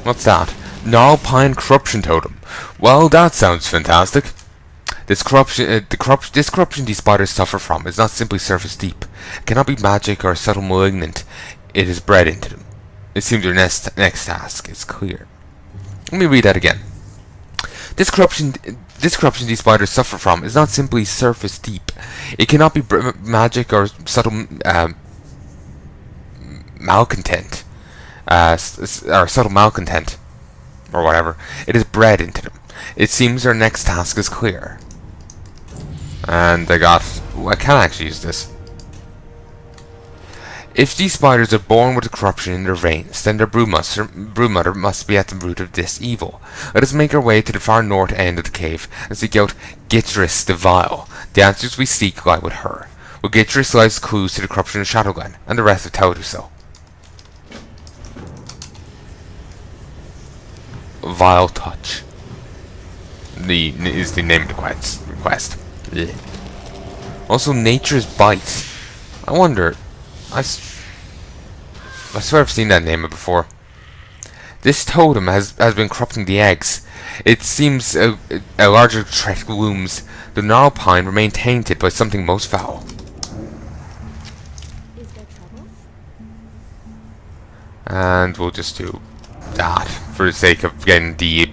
What's that? Gnarlpine Corruption Totem. Well, that sounds fantastic. This corruption these spiders suffer from is not simply surface deep. It cannot be magic or subtle malignant. It is bred into them. It seems your next task is clear. Let me read that again. This corruption these spiders suffer from is not simply surface deep. It cannot be magic or subtle malcontent, or subtle malcontent, or whatever. It is bred into them. It seems our next task is clear. And I can actually use this. If these spiders are born with the corruption in their veins, then their broodmother must be at the root of this evil. Let us make our way to the far north end of the cave and seek out Gitris the Vile. The answers we seek lie with her. With Gitris lies clues to the corruption of Shadowglen, and the rest have told us so. Vile Touch is the name of the quest. Ugh. Also, Nature's Bite. I wonder. I swear I've seen that name before. This totem has been corrupting the eggs. It seems a larger threat looms. The gnarlpine remain tainted by something most foul. Is there trouble? And we'll just do that for the sake of getting the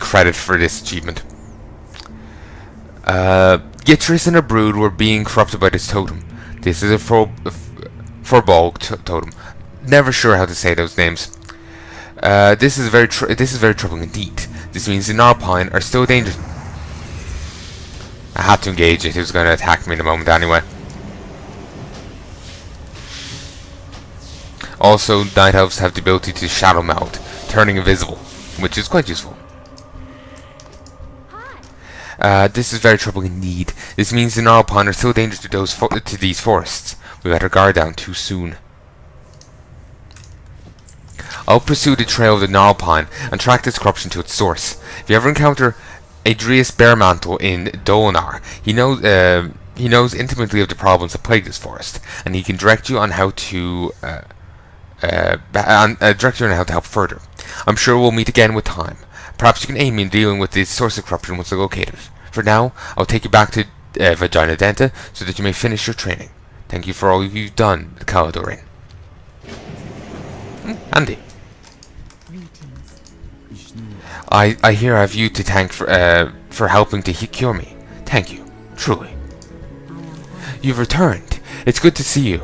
credit for this achievement. Gitris and her brood were being corrupted by this totem. This is a Furbolg totem. Never sure how to say those names. This is very troubling indeed. This means the gnarlpine are still dangerous. I had to engage it. It was going to attack me in a moment anyway. Also, night elves have the ability to shadow meld, turning invisible, which is quite useful. This is very troubling indeed. This means the gnarlpine are still dangerous to these forests. We let our guard down too soon. I'll pursue the trail of the gnarlpine and track this corruption to its source. If you ever encounter Adrius Bearmantle in Dolinar, he knows intimately of the problems that plague this forest, and he can direct you on how to help further. I'm sure we'll meet again with time. Perhaps you can aid me in dealing with the source of corruption once I locate it. For now, I'll take you back to Vagina Denta so that you may finish your training. Thank you for all you've done, Caladorin. Handy. I hear I have you to thank for helping to cure me. Thank you, truly. You've returned. It's good to see you.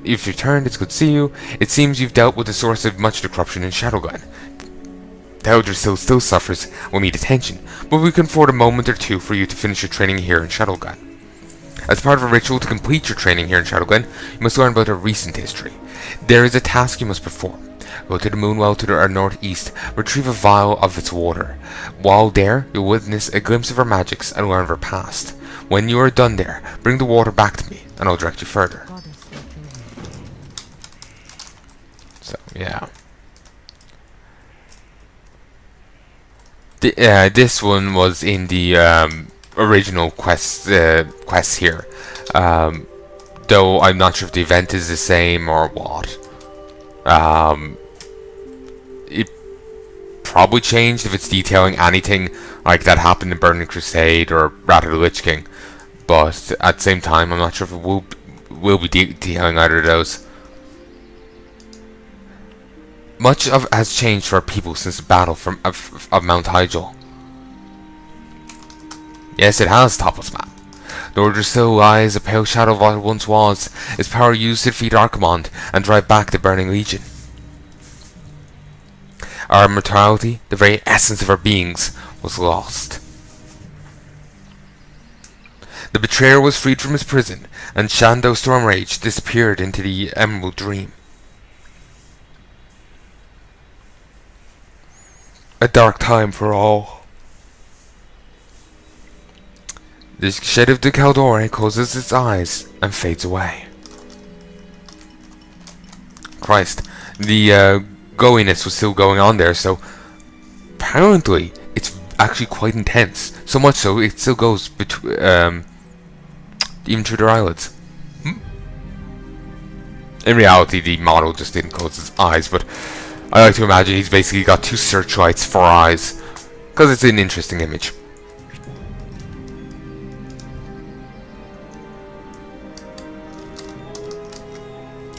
You've returned. It's good to see you. It seems you've dealt with the source of much of the corruption in Shadowglen. The Elder still suffers and will need attention, but we can afford a moment or two for you to finish your training here in Shadowglen. As part of a ritual to complete your training here in Shadowglen, you must learn about our recent history. There is a task you must perform. Go to the Moonwell to our northeast, retrieve a vial of its water. While there, you'll witness a glimpse of our magics and learn of our past. When you are done there, bring the water back to me, and I'll direct you further. So, yeah. This one was in the original quests here, though I'm not sure if the event is the same or what. It probably changed if it's detailing anything like that happened in Burning Crusade or rather the Lich King, but at the same time I'm not sure if it will be detailing either of those. Much has changed for our people since the battle of Mount Hyjal. Yes, it has, Topless Man. Though there still lies a pale shadow of what it once was, its power used to defeat Archimonde and drive back the Burning Legion. Our immortality, the very essence of our beings, was lost. The betrayer was freed from his prison, and Shando Stormrage disappeared into the Emerald Dream. A dark time for all. The shade of the Caladorin closes its eyes and fades away. Christ, the goiness was still going on there, so apparently it's actually quite intense. So much so it still goes even through their eyelids. In reality, the model just didn't close his eyes, but I like to imagine he's basically got 2 searchlights for eyes, because it's an interesting image.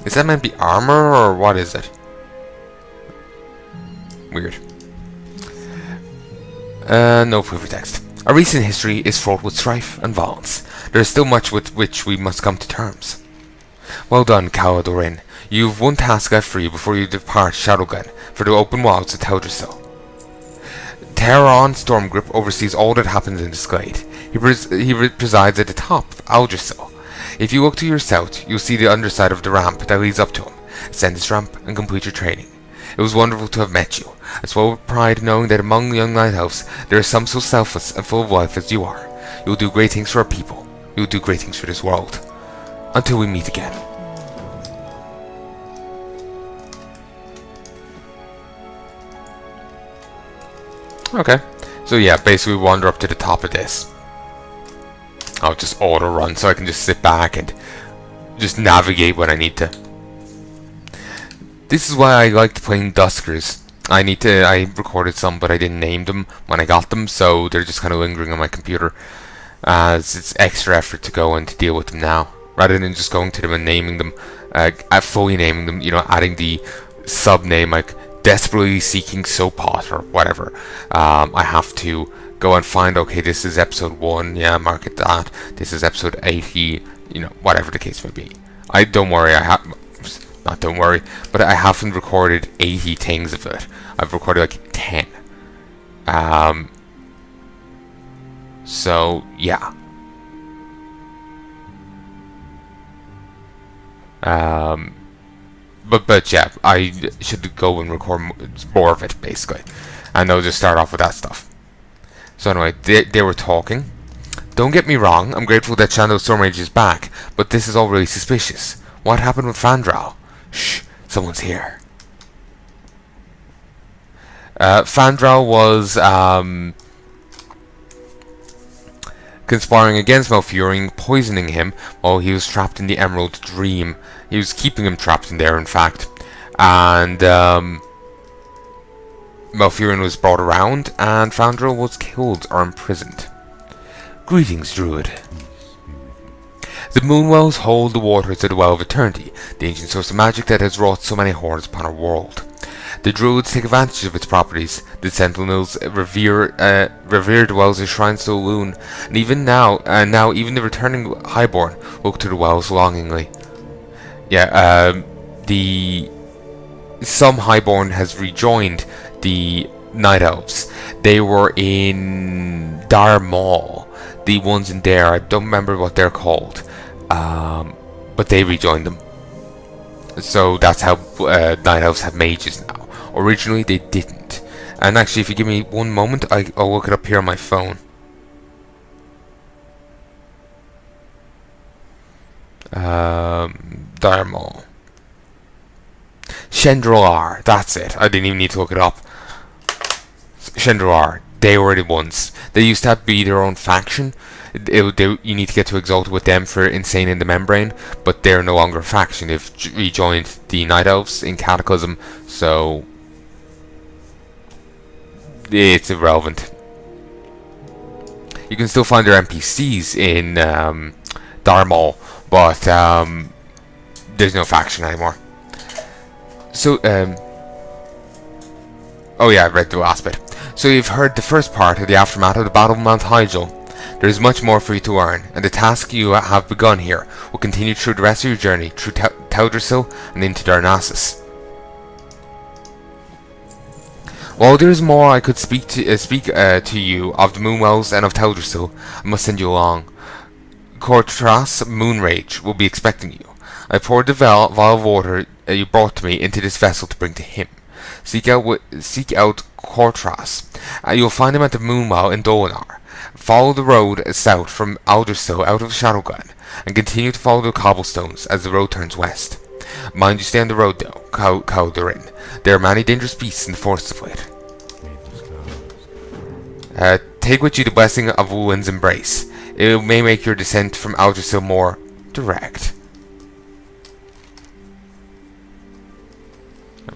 Is that meant to be armor, or what is it? Weird. No further text. Our recent history is fraught with strife and violence. There is still much with which we must come to terms. Well done, Caladorin. You have one task left for you before you depart Shadowgun for the open wilds of Teldrassil. Terran Stormgrip oversees all that happens in this glade. He presides at the top of Aldrassil. If you look to your south, you'll see the underside of the ramp that leads up to him. Ascend this ramp and complete your training. It was wonderful to have met you. I swell with pride knowing that among the young night elves there are some so selfless and full of life as you are. You will do great things for our people. You will do great things for this world. Until we meet again. Okay, so yeah, basically wander up to the top of this. I'll just auto run so I can just sit back and just navigate when I need to. This is why I liked playing Duskers. I recorded some, but I didn't name them when I got them, so they're just kind of lingering on my computer. As it's extra effort to go and to deal with them now, rather than just going to them and naming them, fully naming them, you know, adding the sub name like Desperately Seeking Sopot or whatever. I have to go and find, okay, this is episode 1, yeah, mark it that. This is episode 80, you know, whatever the case may be. Don't worry, don't worry, but I haven't recorded 80 things of it. I've recorded like 10. So yeah. But yeah, I should go and record more of it basically, and I'll just start off with that stuff. So anyway, they were talking. Don't get me wrong, I'm grateful that Shadow Stormrage is back, but this is all really suspicious. What happened with Fandral? Shh, someone's here. Fandral was conspiring against Malfurion, poisoning him while he was trapped in the Emerald Dream. He was keeping him trapped in there, in fact. And Malfurion was brought around, and Fandral was killed or imprisoned. Greetings, Druid. The Moonwells hold the waters of the Well of Eternity, the ancient source of magic that has wrought so many horrors upon our world. The Druids take advantage of its properties. The Sentinels revere the wells as shrines to Elune, and even now even the returning Highborn look to the wells longingly. Yeah, some Highborn has rejoined the Night Elves. They were in Dar Maul. The ones in there, I don't remember what they're called, but they rejoined them. So that's how Night Elves have mages now. Originally they didn't. And actually, if you give me one moment, I'll look it up here on my phone. Dar Maul. Chandrolar, that's it. I didn't even need to look it up. Chandrolar, they were the ones. They used to be their own faction. You need to get to Exalted with them for Insane in the Membrane, but they're no longer a faction. They've rejoined the Night Elves in Cataclysm, so it's irrelevant. You can still find their NPCs in Dar Maul, but there's no faction anymore. So, oh yeah, I read the last bit. So you've heard the first part of the aftermath of the Battle of Mount Hyjal. There is much more for you to learn, and the task you have begun here will continue through the rest of your journey through Teldrassil and into Darnassus. While there is more I could speak to you of the Moonwells and of Teldrassil, I must send you along. Cortras Moonrage will be expecting you. I poured the vial of water you brought to me into this vessel to bring to him. Seek out Cortras. You'll find him at the Moonwell in Dolinar. Follow the road south from Aldersil out of Shadowgun, and continue to follow the cobblestones as the road turns west. Mind you stay on the road though, Caladorin. There are many dangerous beasts in the forests of late. Take with you the blessing of Wulin's embrace. It may make your descent from Aldersil more direct.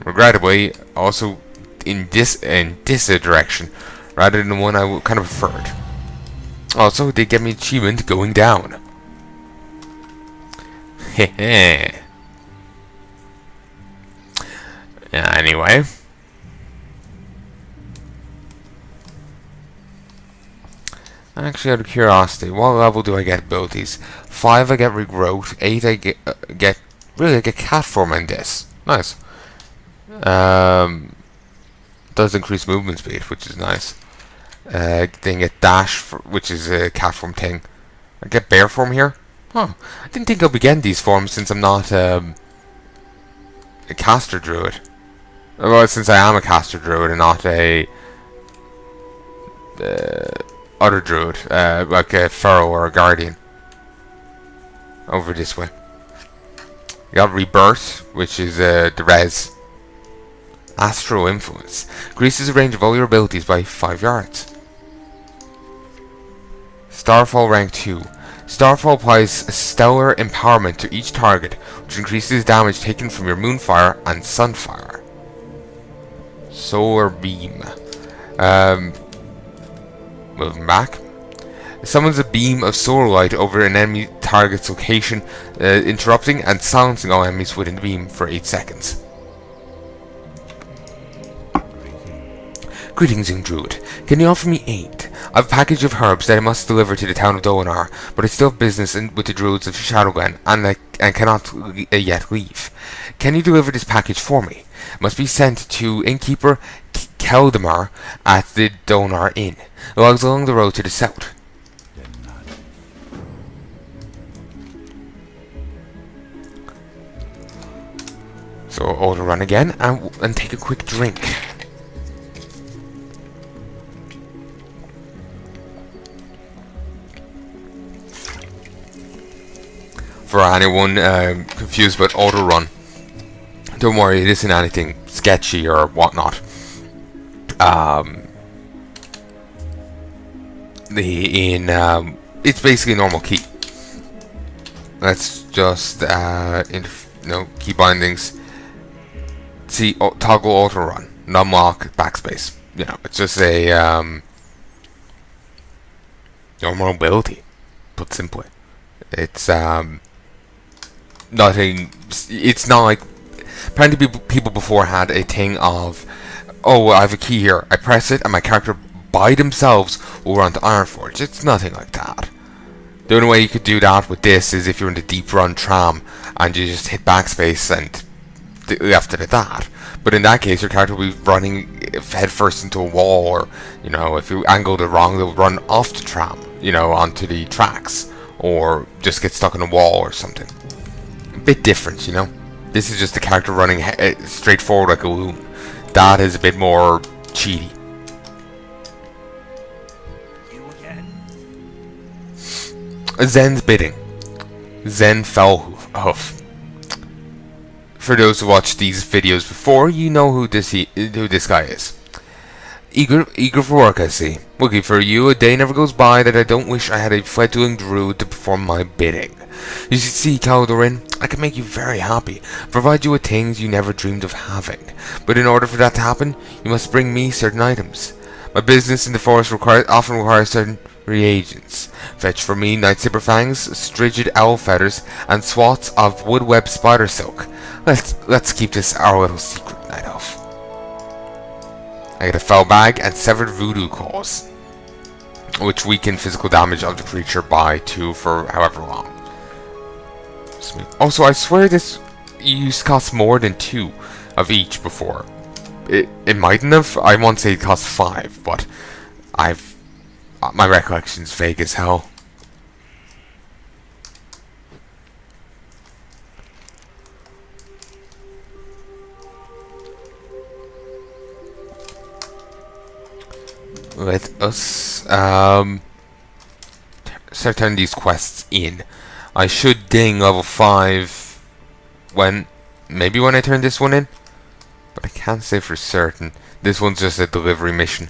Regrettably, also in this direction, rather than the one I kind of preferred. Also, they get me achievement going down. Heh. Anyway. Actually, out of curiosity, what level do I get abilities? 5 I get regrowth, 8 I get really I get cat form in this. Nice. Does increase movement speed, which is nice. Then get dash, which is a cat form thing. I get bear form here. Huh. I didn't think I'll be getting these forms since I'm not a caster druid. Well, since I am a caster druid and not a other druid, like a feral or a guardian. Over this way. You got rebirth, which is the res. Astral influence increases the range of all your abilities by 5 yards. Starfall rank 2. Starfall applies stellar empowerment to each target, which increases damage taken from your moonfire and sunfire. Solar beam. Moving back. It summons a beam of solar light over an enemy target's location, interrupting and silencing all enemies within the beam for 8 seconds. Greetings, young druid. Can you offer me aid? I have a package of herbs that I must deliver to the town of Dolinar, but I still have business with the druids of Shadowglen and cannot yet leave. Can you deliver this package for me? It must be sent to innkeeper Keldamar at the Dolinar Inn. It lies along the road to the south. So auto run again and take a quick drink. For anyone confused about auto run, don't worry, it isn't anything sketchy or whatnot. It's basically a normal key. Let's just key bindings. See, toggle auto run, unlock backspace. You know, it's just a normal ability, put simply. It's nothing. It's not like apparently people before had a thing of, oh, I have a key here. I press it, and my character by themselves will run to Ironforge. It's nothing like that. The only way you could do that with this is if you're in the deep run tram and you just hit backspace and left it at that. But in that case, your character will be running headfirst into a wall, or you know, if you angled it wrong, they'll run off the tram, you know, onto the tracks, or just get stuck in a wall or something. A bit different, you know. This is just the character running straight forward like a loon. That is a bit more cheaty. Zen's bidding. Zen Fellhoof. For those who watched these videos before, you know who this guy is. Eager for work, I see. Looking for you, a day never goes by that I don't wish I had a fledgling druid to perform my bidding. You see, Caladorin, I can make you very happy, provide you with things you never dreamed of having. But in order for that to happen, you must bring me certain items. My business in the forest often requires certain reagents. Fetch for me night saber fangs, strigid owl feathers, and swats of woodweb spider silk. Let's keep this our little secret, Night Elf. I get a foul bag and severed voodoo claws, which weaken physical damage of the creature by 2 for however long. Also, I swear this used to cost more than 2 of each before. It mightn't have. I won't say it cost 5, but my recollection's vague as hell. Let us start turning these quests in. I should ding level 5 maybe when I turn this one in, but I can't say for certain. This one's just a delivery mission.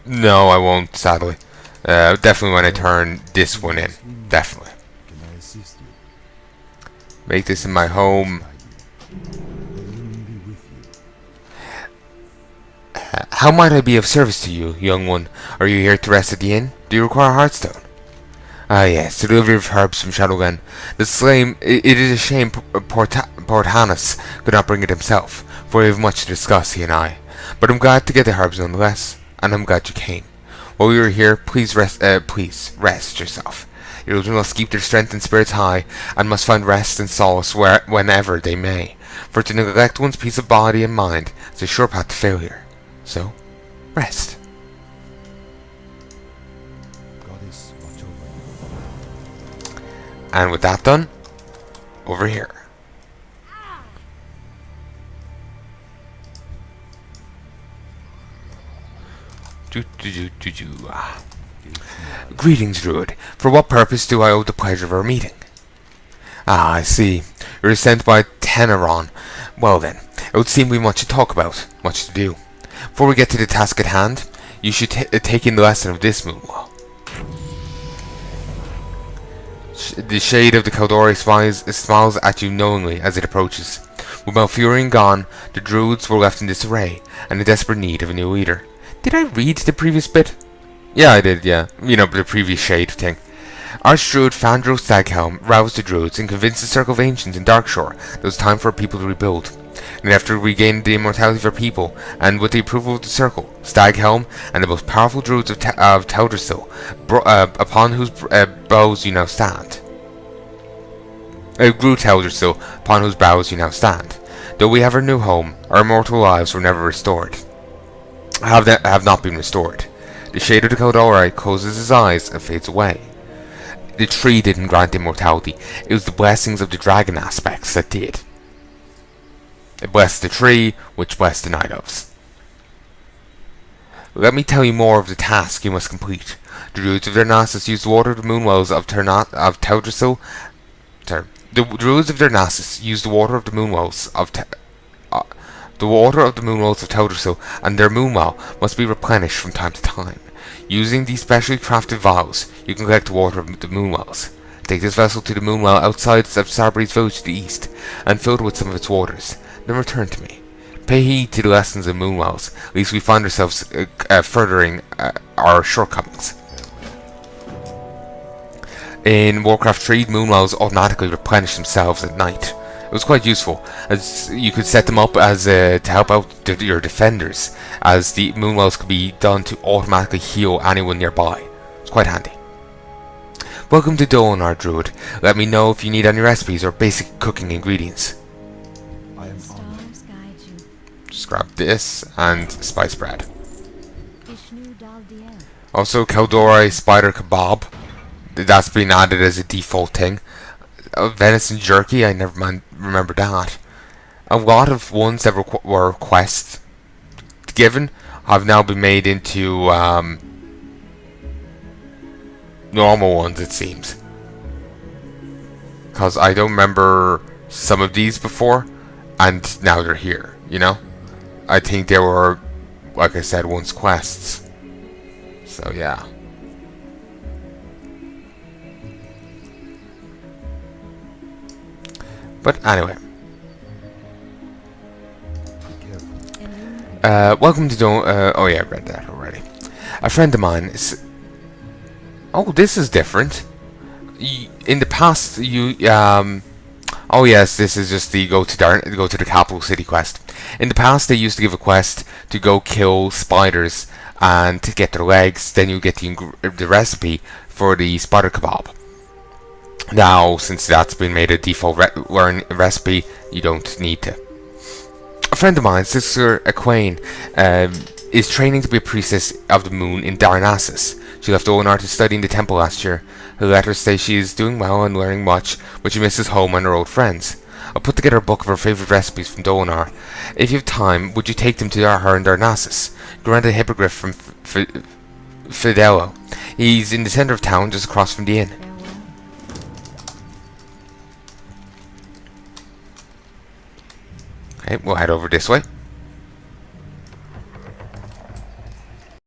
No, I won't, sadly. Definitely when I turn this one in. Definitely. Make this in my home. How might I be of service to you, young one? Are you here to rest at the inn? Do you require a hearthstone? Ah, yes, the delivery of herbs from Shadowgun. It is a shame Portanus could not bring it himself, for we have much to discuss, he and I. But I'm glad to get the herbs nonetheless, and I'm glad you came. While we were here, please rest yourself. Your children must keep their strength and spirits high, and must find rest and solace whenever they may. For to neglect one's peace of body and mind is a sure path to failure. So, rest. And with that done, over here. Greetings, Druid. For what purpose do I owe the pleasure of our meeting? Ah, I see. You're sent by Teneron. Well then, it would seem we have much to talk about, much to do. Before we get to the task at hand, you should take in the lesson of this moonwell. The shade of the Caladorin smiles at you knowingly as it approaches. With Malfurion gone, the druids were left in disarray, and in desperate need of a new leader. Did I read the previous bit? Yeah, I did, yeah. You know, the previous shade thing. Archdruid Fandro Staghelm roused the druids and convinced the Circle of Ancients in Darkshore that it was time for people to rebuild. And after regaining the immortality of our people, and with the approval of the Circle, Staghelm and the most powerful druids of Teldrassil, upon whose brows you now stand. Grew Teldrassil, upon whose brows you now stand. Though we have our new home, our immortal lives were never restored. Have not been restored. The shade of the Caladorin closes his eyes and fades away. The tree didn't grant immortality, it was the blessings of the dragon aspects that did. It blessed the tree, which blessed the Night Elves. Let me tell you more of the task you must complete. The druids of Darnassus used the water of the moonwells of Teldrassil. The druids of Darnassus used the water of the moonwells of Teldrassil, and their moonwell must be replenished from time to time. Using these specially crafted vials, you can collect the water of the moonwells. Take this vessel to the moonwell outside of Sarbury's village to the east, and fill it with some of its waters. Then return to me. Pay heed to the lessons of moonwells, lest we find ourselves furthering our shortcomings. In Warcraft 3, moonwells automatically replenish themselves at night. It was quite useful, as you could set them up as to help out your defenders, as the moonwells could be done to automatically heal anyone nearby. It's quite handy. Welcome to Dolinar, Druid. Let me know if you need any recipes or basic cooking ingredients. Just grab this and spice bread. Also, Caladorin spider kebab. That's been added as a default thing. Venison jerky, I never remember that. A lot of ones that were quests given have now been made into normal ones, it seems. Because I don't remember some of these before, and now they're here, you know? I think they were, like I said, once quests. So yeah. But anyway. Welcome to oh yeah, I read that already. A friend of mine is... Oh, this is different. In the past, oh yes, this is just the go to the capital city quest. In the past, they used to give a quest to go kill spiders and to get their legs. Then you get the recipe for the spider kebab. Now, since that's been made a default recipe, you don't need to. A friend of mine, Sister Aquain, is training to be a priestess of the moon in Darnassus. She left Dolinar to study in the temple last year. Her letters say she is doing well and learning much, but she misses home and her old friends. I'll put together a book of her favourite recipes from Dolinar. If you have time, would you take them to her in Darnassus? Grant a hippogriff from Fidelo. He's in the centre of town, just across from the inn. Okay, we'll head over this way.